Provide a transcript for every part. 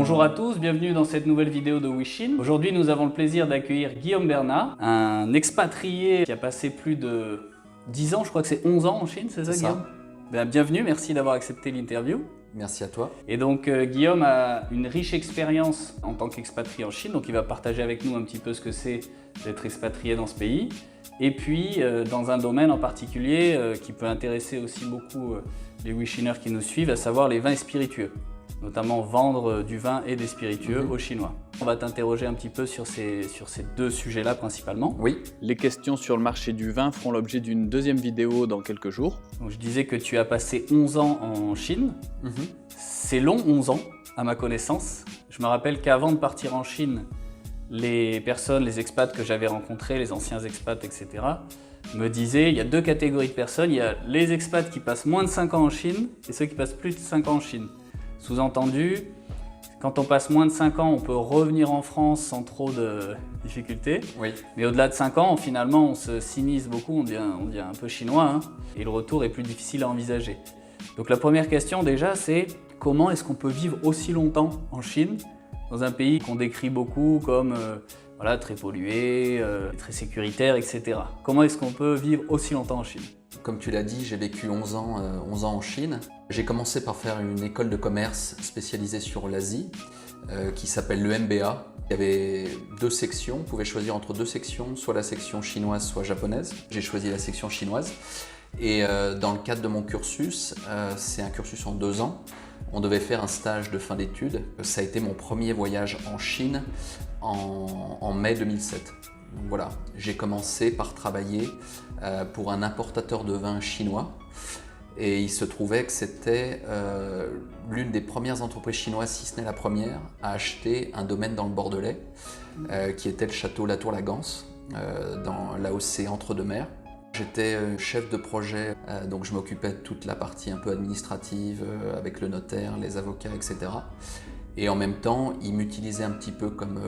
Bonjour à tous, bienvenue dans cette nouvelle vidéo de WeChine. Aujourd'hui, nous avons le plaisir d'accueillir Guillaume Bernat, un expatrié qui a passé plus de 10 ans, je crois que c'est 11 ans en Chine, c'est ça Guillaume? Bienvenue, merci d'avoir accepté l'interview. Merci à toi. Et donc Guillaume a une riche expérience en tant qu'expatrié en Chine, donc il va partager avec nous un petit peu ce que c'est d'être expatrié dans ce pays. Et puis dans un domaine en particulier qui peut intéresser aussi beaucoup les WeChiners qui nous suivent, à savoir les vins et spiritueux. Notamment vendre du vin et des spiritueux aux Chinois. On va t'interroger un petit peu sur ces deux sujets-là principalement. Oui. Les questions sur le marché du vin feront l'objet d'une deuxième vidéo dans quelques jours. Donc, je disais que tu as passé 11 ans en Chine. C'est long, 11 ans, à ma connaissance. Je me rappelle qu'avant de partir en Chine, les personnes, les expats que j'avais rencontrés, les anciens expats, etc., me disaient il y a deux catégories de personnes. Il y a les expats qui passent moins de 5 ans en Chine et ceux qui passent plus de 5 ans en Chine. Sous-entendu, quand on passe moins de 5 ans, on peut revenir en France sans trop de difficultés. Oui. Mais au-delà de 5 ans, finalement, on se sinise beaucoup, on devient un peu chinois, hein, et le retour est plus difficile à envisager. Donc la première question déjà, c'est comment est-ce qu'on peut vivre aussi longtemps en Chine, dans un pays qu'on décrit beaucoup comme voilà, très pollué, très sécuritaire, etc. Comment est-ce qu'on peut vivre aussi longtemps en Chine? Comme tu l'as dit, j'ai vécu 11 ans en Chine. J'ai commencé par faire une école de commerce spécialisée sur l'Asie qui s'appelle le MBA. Il y avait deux sections, on pouvait choisir entre deux sections, soit la section chinoise, soit japonaise. J'ai choisi la section chinoise. Et dans le cadre de mon cursus, c'est un cursus en 2 ans, on devait faire un stage de fin d'études. Ça a été mon premier voyage en Chine en mai 2007. Donc voilà, j'ai commencé par travailler pour un importateur de vin chinois et il se trouvait que c'était l'une des premières entreprises chinoises, si ce n'est la première, à acheter un domaine dans le Bordelais qui était le château La Tour-Lagance, dans l'AOC Entre-deux-Mers. J'étais chef de projet, donc je m'occupais de toute la partie un peu administrative avec le notaire, les avocats, etc. Et en même temps, il m'utilisait un petit peu comme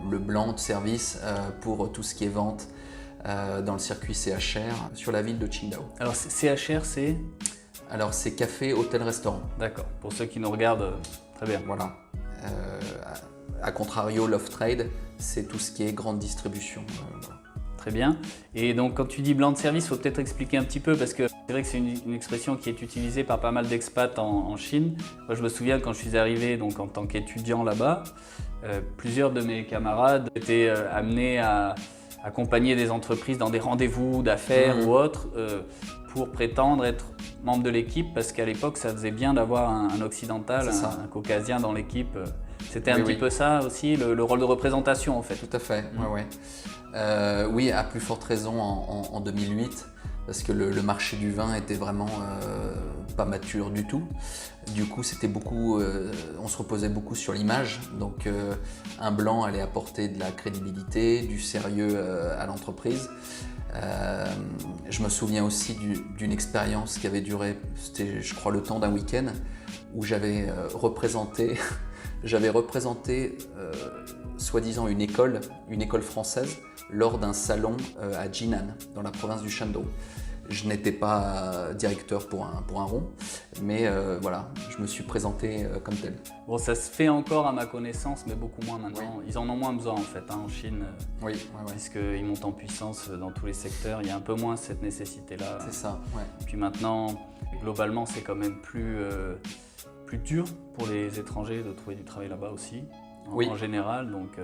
le blanc de service pour tout ce qui est vente dans le circuit CHR sur la ville de Qingdao. Alors CHR, c'est? Alors c'est café, hôtel, restaurant. D'accord, pour ceux qui nous regardent, très bien. Voilà. À contrario, l'off-trade, c'est tout ce qui est grande distribution. Voilà. Très bien. Et donc quand tu dis blanc de service, il faut peut-être expliquer un petit peu parce que c'est vrai que c'est une expression qui est utilisée par pas mal d'expats en Chine. Moi je me souviens quand je suis arrivé donc, en tant qu'étudiant là-bas, plusieurs de mes camarades étaient amenés à accompagner des entreprises dans des rendez-vous d'affaires ou autres pour prétendre être membre de l'équipe parce qu'à l'époque ça faisait bien d'avoir un occidental, un caucasien dans l'équipe. C'était un petit peu ça aussi, le rôle de représentation en fait. Tout à fait, ouais. Oui, à plus forte raison en 2008, parce que le marché du vin était vraiment pas mature du tout. Du coup, c'était beaucoup, on se reposait beaucoup sur l'image. Donc, un blanc allait apporter de la crédibilité, du sérieux à l'entreprise. Je me souviens aussi d'une expérience qui avait duré, c'était je crois le temps d'un week-end, où j'avais représenté soi-disant une école française lors d'un salon à Jinan, dans la province du Shandong. Je n'étais pas directeur pour un rond, mais voilà, je me suis présenté comme tel. Bon, ça se fait encore à ma connaissance, mais beaucoup moins maintenant. Oui. Ils en ont moins besoin en fait en Chine, puisqu'ils montent en puissance dans tous les secteurs. Il y a un peu moins cette nécessité-là. C'est ça, ouais. Puis maintenant, globalement, c'est quand même plus dur pour les étrangers de trouver du travail là-bas aussi, en général. Donc,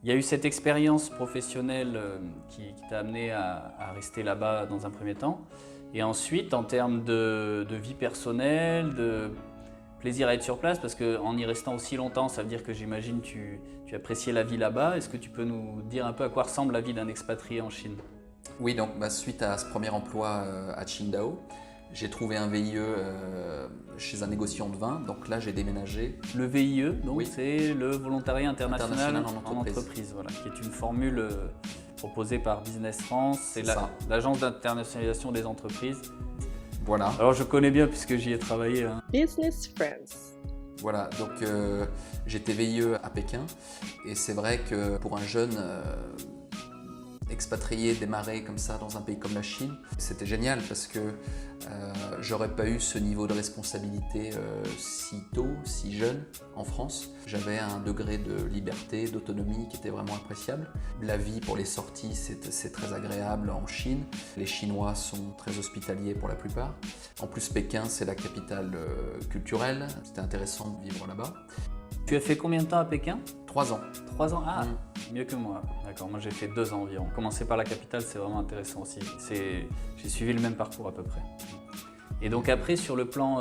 il y a eu cette expérience professionnelle qui t'a amené à rester là-bas dans un premier temps. Et ensuite, en termes de vie personnelle, de plaisir à être sur place, parce qu'en y restant aussi longtemps, ça veut dire que j'imagine tu appréciais la vie là-bas. Est-ce que tu peux nous dire un peu à quoi ressemble la vie d'un expatrié en Chine? Oui, donc suite à ce premier emploi à Qingdao, j'ai trouvé un VIE chez un négociant de vin, donc là j'ai déménagé. Le VIE, donc c'est le volontariat international en entreprise, voilà, qui est une formule proposée par Business France, c'est l'agence d'internationalisation des entreprises. Voilà. Alors je connais bien puisque j'y ai travaillé. Hein. Business France. Voilà, donc j'étais VIE à Pékin et c'est vrai que pour un jeune expatrié, démarrer comme ça dans un pays comme la Chine, c'était génial parce que j'aurais pas eu ce niveau de responsabilité si tôt, si jeune en France. J'avais un degré de liberté, d'autonomie qui était vraiment appréciable. La vie pour les sorties, c'est très agréable en Chine. Les Chinois sont très hospitaliers pour la plupart. En plus, Pékin, c'est la capitale culturelle. C'était intéressant de vivre là-bas. Tu as fait combien de temps à Pékin? 3 ans. 3 ans? Ah, mieux que moi. D'accord, moi j'ai fait 2 ans environ. Commencer par la capitale, c'est vraiment intéressant aussi. J'ai suivi le même parcours à peu près. Et donc après, sur le plan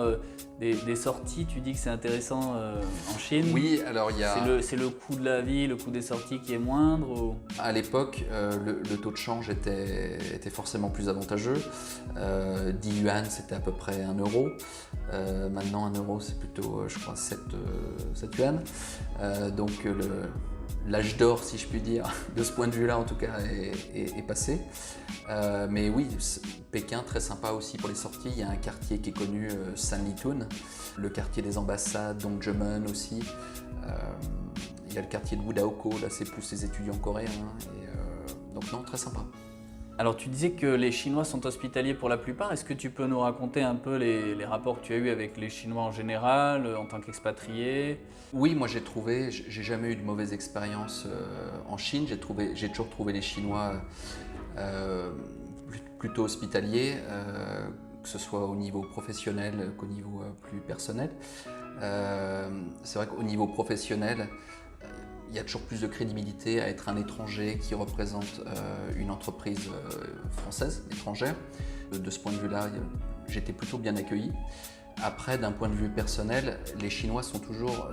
des sorties, tu dis que c'est intéressant en Chine. Oui, alors il y a... C'est le coût de la vie, le coût des sorties qui est moindre ou... À l'époque, le taux de change était forcément plus avantageux. 10 yuan, c'était à peu près 1 euro. Maintenant, 1 euro, c'est plutôt, je crois, 7 yuan. Donc l'âge d'or, si je puis dire, de ce point de vue-là, en tout cas, est passé. Mais oui, Pékin, très sympa aussi pour les sorties. Il y a un quartier qui est connu, Sanlitun, le quartier des ambassades, Dongzhemen aussi. Il y a le quartier de Wudaoko, là c'est plus les étudiants coréens. Donc non, très sympa. Alors tu disais que les Chinois sont hospitaliers pour la plupart. Est-ce que tu peux nous raconter un peu les rapports que tu as eus avec les Chinois en général, en tant qu'expatrié? Oui, moi j'ai jamais eu de mauvaise expérience en Chine. J'ai toujours trouvé les Chinois plutôt hospitaliers, que ce soit au niveau professionnel qu'au niveau plus personnel. C'est vrai qu'au niveau professionnel, il y a toujours plus de crédibilité à être un étranger qui représente une entreprise française, étrangère. De ce point de vue-là, j'étais plutôt bien accueilli. Après, d'un point de vue personnel, les Chinois sont toujours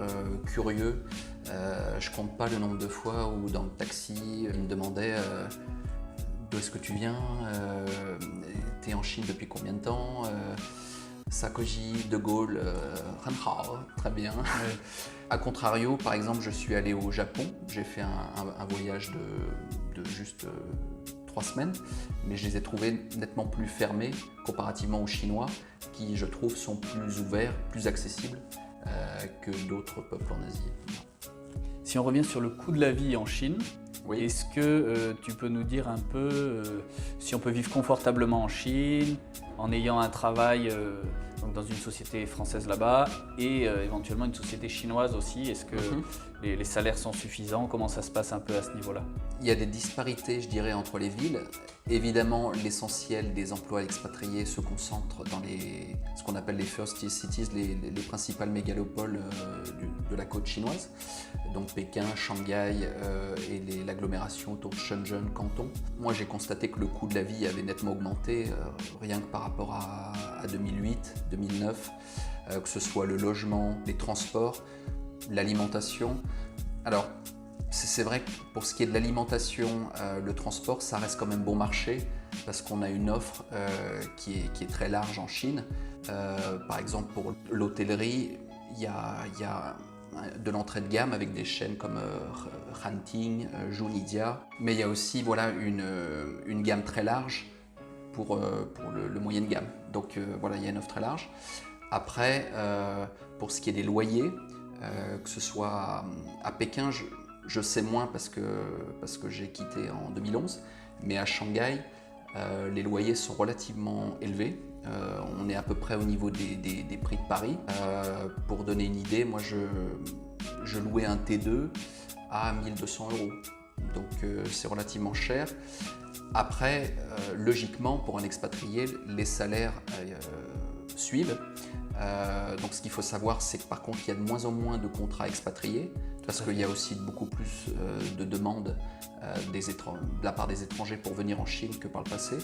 curieux. Je compte pas le nombre de fois où dans le taxi, ils me demandaient d'où est-ce que tu viens, t'es en Chine depuis combien de temps, Sarkozy, De Gaulle, Hanhao, très bien. Ouais. A contrario, par exemple, je suis allé au Japon, j'ai fait un voyage de juste 3 semaines, mais je les ai trouvés nettement plus fermés comparativement aux Chinois, qui, je trouve, sont plus ouverts, plus accessibles que d'autres peuples en Asie. Si on revient sur le coût de la vie en Chine, oui. Est-ce que tu peux nous dire un peu si on peut vivre confortablement en Chine, en ayant un travail donc dans une société française là-bas et éventuellement une société chinoise aussi? Est-ce que les salaires sont suffisants? Comment ça se passe un peu à ce niveau-là? Il y a des disparités, je dirais, entre les villes. Évidemment, l'essentiel des emplois expatriés se concentre dans ce qu'on appelle les first tier cities, les principales mégalopoles de la côte chinoise, donc Pékin, Shanghai et l'agglomération autour de Shenzhen, Canton. Moi, j'ai constaté que le coût de la vie avait nettement augmenté, rien que par rapport à 2008, 2009, que ce soit le logement, les transports, l'alimentation. Alors, c'est vrai que pour ce qui est de l'alimentation, le transport, ça reste quand même bon marché parce qu'on a une offre qui est très large en Chine. Par exemple, pour l'hôtellerie, il y a de l'entrée de gamme avec des chaînes comme Hanting, Junidia, mais il y a aussi voilà, une gamme très large pour le moyenne gamme. Donc voilà, il y a une offre très large. Après, pour ce qui est des loyers, que ce soit à Pékin, je sais moins parce que j'ai quitté en 2011, mais à Shanghai, les loyers sont relativement élevés. On est à peu près au niveau des prix de Paris. Pour donner une idée, moi je louais un T2 à 1 200 €. Donc c'est relativement cher. Après, logiquement, pour un expatrié, les salaires suivent. Donc ce qu'il faut savoir, c'est que par contre, il y a de moins en moins de contrats expatriés parce qu'il y a aussi beaucoup plus de demandes de la part des étrangers pour venir en Chine que par le passé.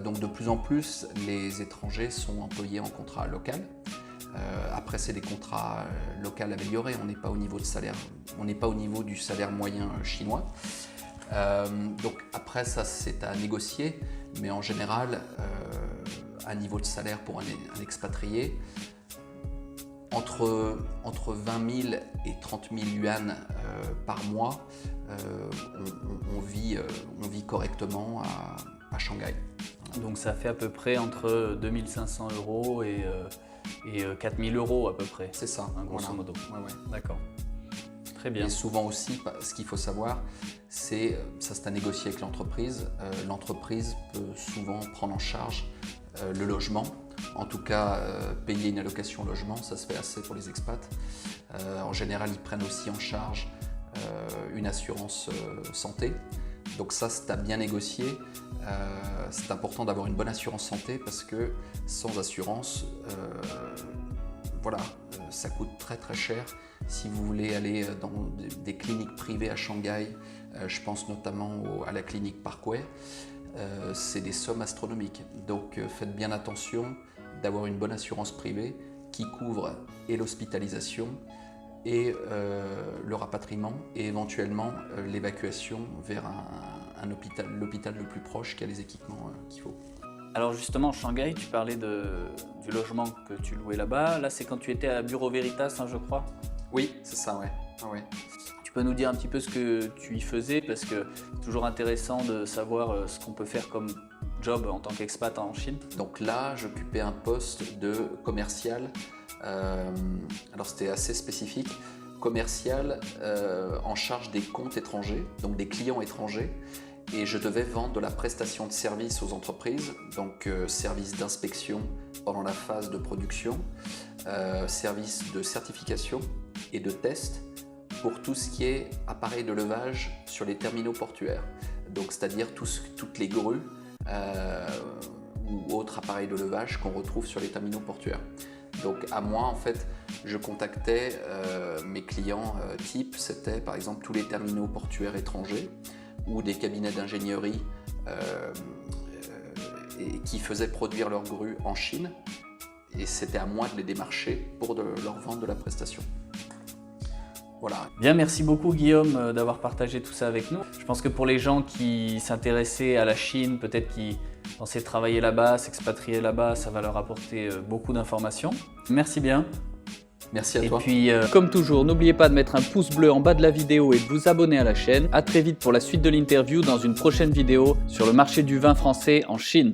Donc de plus en plus, les étrangers sont employés en contrat local. Après, c'est des contrats locaux améliorés. On n'est pas au niveau de salaire, on n'est pas au niveau du salaire moyen chinois. Donc après, ça c'est à négocier, mais en général, un niveau de salaire pour un expatrié entre 20 000 et 30 000 yuan par mois, on vit correctement à Shanghai. Donc ça fait à peu près entre 2 500 € et 4 000 € à peu près. C'est ça, grosso modo. Ouais. D'accord. Très bien. Et souvent aussi, ce qu'il faut savoir, c'est à négocier avec l'entreprise. L'entreprise peut souvent prendre en charge le logement. En tout cas, payer une allocation logement, ça se fait assez pour les expats. En général, ils prennent aussi en charge une assurance santé. Donc ça, c'est à bien négocier. C'est important d'avoir une bonne assurance santé parce que sans assurance, ça coûte très très cher. Si vous voulez aller dans des cliniques privées à Shanghai, je pense notamment à la clinique Parkway, c'est des sommes astronomiques. Donc faites bien attention d'avoir une bonne assurance privée qui couvre et l'hospitalisation et le rapatriement et éventuellement l'évacuation vers l'hôpital le plus proche qui a les équipements qu'il faut. Alors justement, Shanghai, tu parlais du logement que tu louais là-bas. Là, c'est quand tu étais à Bureau Veritas, hein, je crois. Oui, c'est ça, ouais. Ah, ouais. Tu peux nous dire un petit peu ce que tu y faisais, parce que c'est toujours intéressant de savoir ce qu'on peut faire comme job en tant qu'expat en Chine. Donc là, j'occupais un poste de commercial. Alors c'était assez spécifique. Commercial en charge des comptes étrangers, donc des clients étrangers. Et je devais vendre de la prestation de services aux entreprises, donc service d'inspection pendant la phase de production, service de certification et de test pour tout ce qui est appareil de levage sur les terminaux portuaires. Donc c'est-à-dire toutes les grues ou autres appareils de levage qu'on retrouve sur les terminaux portuaires. Donc à moi, en fait, je contactais mes clients type, c'était par exemple tous les terminaux portuaires étrangers ou des cabinets d'ingénierie qui faisaient produire leurs grues en Chine. Et c'était à moi de les démarcher pour leur vendre de la prestation. Voilà. Bien, merci beaucoup Guillaume d'avoir partagé tout ça avec nous. Je pense que pour les gens qui s'intéressaient à la Chine, peut-être qui pensaient travailler là-bas, s'expatrier là-bas, ça va leur apporter beaucoup d'informations. Merci bien. Merci à toi. Et puis, comme toujours, n'oubliez pas de mettre un pouce bleu en bas de la vidéo et de vous abonner à la chaîne. À très vite pour la suite de l'interview dans une prochaine vidéo sur le marché du vin français en Chine.